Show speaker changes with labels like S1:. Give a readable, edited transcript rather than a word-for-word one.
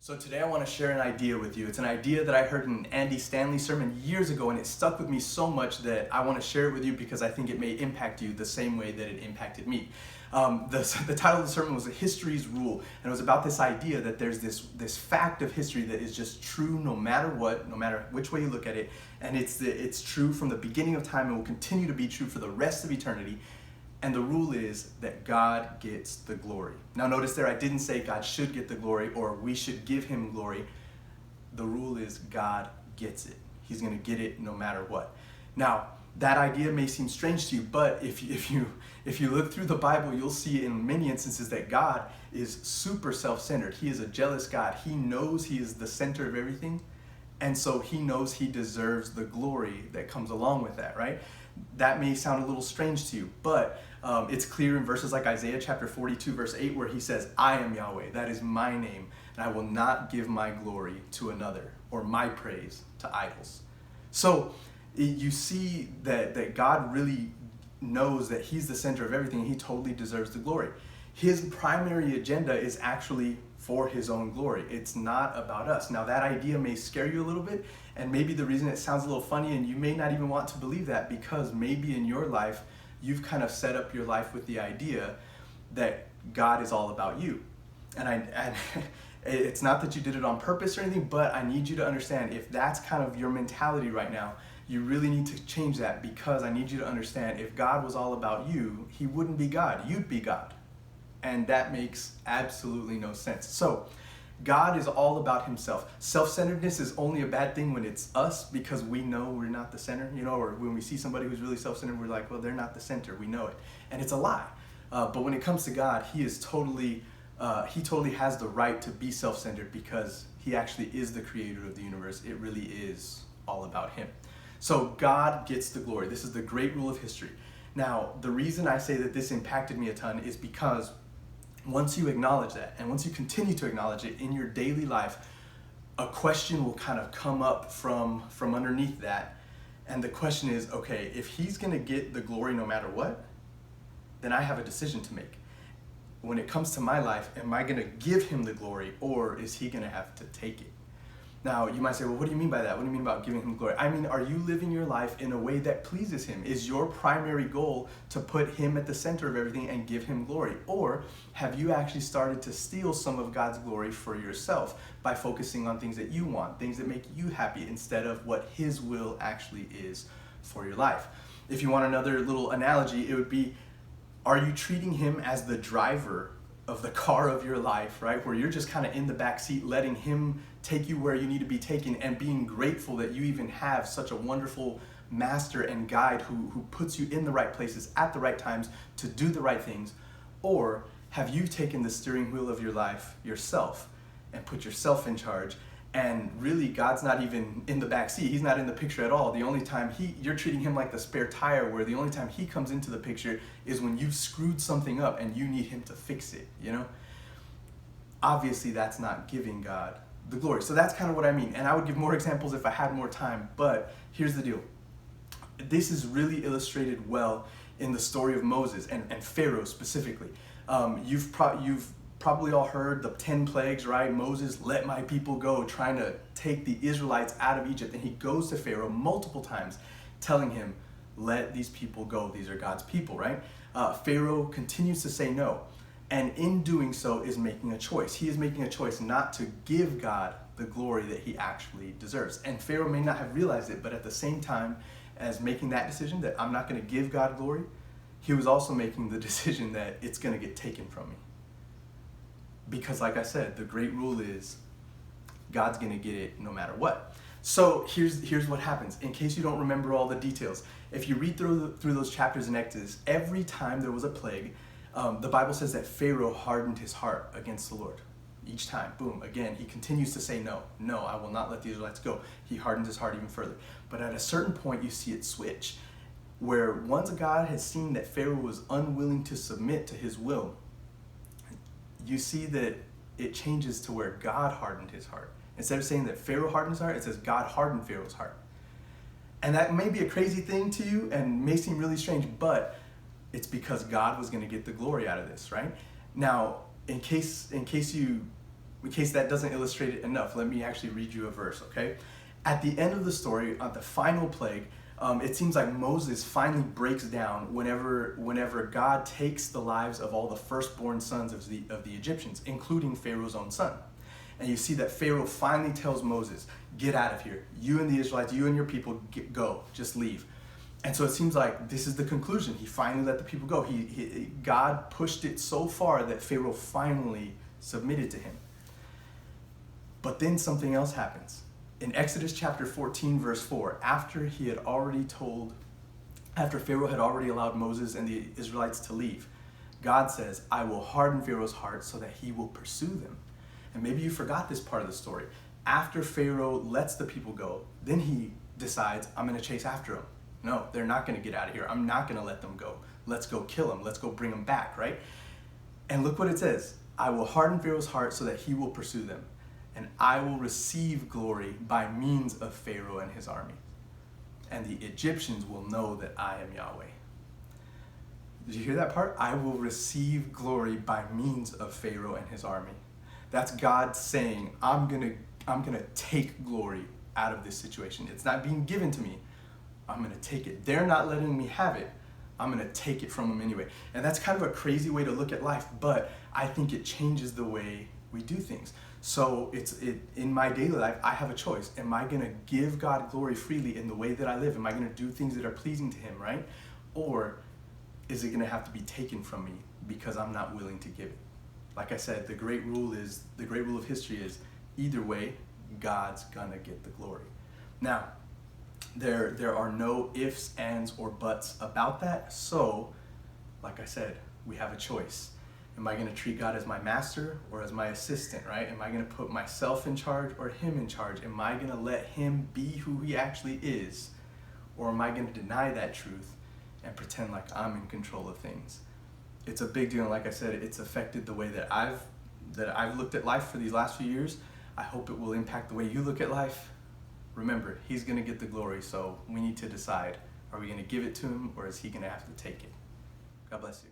S1: So today I want to share an idea with you. It's an idea that I heard in an Andy Stanley sermon years ago, and it stuck with me so much that I want to share it with you because I think it may impact you the same way that it impacted me. The title of the sermon was "A History's Rule," and it was about this idea that there's this fact of history that is just true no matter what, no matter which way you look at it, and it's true from the beginning of time and will continue to be true for the rest of eternity. And the rule is that God gets the glory. Now notice there I didn't say God should get the glory or we should give him glory. The rule is God gets it. He's going to get it no matter what. Now, that idea may seem strange to you, but if you look through the Bible, you'll see in many instances that God is super self-centered. He is a jealous God. He knows he is the center of everything, and so he knows he deserves the glory that comes along with that, right? That may sound a little strange to you, but it's clear in verses like Isaiah chapter 42 verse 8 where he says, "I am Yahweh, that is my name, and I will not give my glory to another or my praise to idols." So you see that God really knows that he's the center of everything and he totally deserves the glory. His primary agenda is actually for his own glory. It's not about us. Now that idea may scare you a little bit, and maybe the reason it sounds a little funny and you may not even want to believe that because maybe in your life you've kind of set up your life with the idea that God is all about you. And it's not that you did it on purpose or anything, but I need you to understand if that's kind of your mentality right now, you really need to change that, because I need you to understand if God was all about you, he wouldn't be God, you'd be God. And that makes absolutely no sense. So God is all about himself. Self-centeredness is only a bad thing when it's us because we know we're not the center, or when we see somebody who's really self-centered, we're like, well, they're not the center, we know it. And it's a lie. But when it comes to God, he totally has the right to be self-centered because he actually is the creator of the universe. It really is all about him. So God gets the glory. This is the great rule of history. Now, the reason I say that this impacted me a ton is because once you acknowledge that, and once you continue to acknowledge it in your daily life, a question will kind of come up from underneath that. And the question is, okay, if he's going to get the glory no matter what, then I have a decision to make. When it comes to my life, am I going to give him the glory, or is he going to have to take it? Now, you might say, well, what do you mean by that? What do you mean about giving him glory? I mean, are you living your life in a way that pleases him? Is your primary goal to put him at the center of everything and give him glory? Or have you actually started to steal some of God's glory for yourself by focusing on things that you want, things that make you happy, instead of what his will actually is for your life? If you want another little analogy, it would be, are you treating him as the driver of the car of your life, right? Where you're just kind of in the back seat, letting him take you where you need to be taken, and being grateful that you even have such a wonderful master and guide who puts you in the right places at the right times to do the right things? Or have you taken the steering wheel of your life yourself and put yourself in charge? And really, God's not even in the back seat. He's not in the picture at all. The only time you're treating him like the spare tire, where the only time he comes into the picture is when you've screwed something up and you need him to fix it, Obviously, that's not giving God the glory. So that's kind of what I mean. And I would give more examples if I had more time, but here's the deal. This is really illustrated well in the story of Moses and Pharaoh specifically. You've probably all heard the 10 plagues, right? Moses, let my people go, trying to take the Israelites out of Egypt. And he goes to Pharaoh multiple times telling him, let these people go. These are God's people, right? Pharaoh continues to say no. And in doing so is making a choice. He is making a choice not to give God the glory that he actually deserves. And Pharaoh may not have realized it, but at the same time as making that decision that I'm not going to give God glory, he was also making the decision that it's going to get taken from me. Because like I said, the great rule is God's going to get it no matter what. So here's what happens. In case you don't remember all the details, if you read through those chapters in Exodus, every time there was a plague, the Bible says that Pharaoh hardened his heart against the Lord. Each time, boom, again, he continues to say no, I will not let the Israelites go. He hardens his heart even further. But at a certain point, you see it switch, where once God has seen that Pharaoh was unwilling to submit to his will, you see that it changes to where God hardened his heart. Instead of saying that Pharaoh hardened his heart, it says God hardened Pharaoh's heart. And that may be a crazy thing to you and may seem really strange, but it's because God was going to get the glory out of this, right? Now, in case you In case that doesn't illustrate it enough, let me actually read you a verse, okay? At the end of the story, on the final plague, it seems like Moses finally breaks down whenever God takes the lives of all the firstborn sons of the Egyptians, including Pharaoh's own son. And you see that Pharaoh finally tells Moses, get out of here. You and the Israelites, you and your people, go, just leave. And so it seems like this is the conclusion. He finally let the people go. God pushed it so far that Pharaoh finally submitted to him. But then something else happens. In Exodus chapter 14, verse 4, after Pharaoh had already allowed Moses and the Israelites to leave, God says, I will harden Pharaoh's heart so that he will pursue them. And maybe you forgot this part of the story. After Pharaoh lets the people go, then he decides, I'm going to chase after them. No, they're not going to get out of here. I'm not going to let them go. Let's go kill them. Let's go bring them back, right? And look what it says. I will harden Pharaoh's heart so that he will pursue them. And I will receive glory by means of Pharaoh and his army. And the Egyptians will know that I am Yahweh. Did you hear that part? I will receive glory by means of Pharaoh and his army. That's God saying, I'm gonna take glory out of this situation. It's not being given to me. I'm gonna take it. They're not letting me have it. I'm gonna take it from them anyway. And that's kind of a crazy way to look at life, but I think it changes the way we do things. So in my daily life, I have a choice. Am I gonna give God glory freely in the way that I live? Am I gonna do things that are pleasing to him, right? Or is it gonna have to be taken from me because I'm not willing to give it? Like I said, the great rule of history is either way, God's gonna get the glory. Now, there are no ifs, ands, or buts about that. So, like I said, we have a choice. Am I going to treat God as my master or as my assistant, right? Am I going to put myself in charge or him in charge? Am I going to let him be who he actually is? Or am I going to deny that truth and pretend like I'm in control of things? It's a big deal. And like I said, it's affected the way that I've looked at life for these last few years. I hope it will impact the way you look at life. Remember, he's going to get the glory, so we need to decide, are we going to give it to him or is he going to have to take it? God bless you.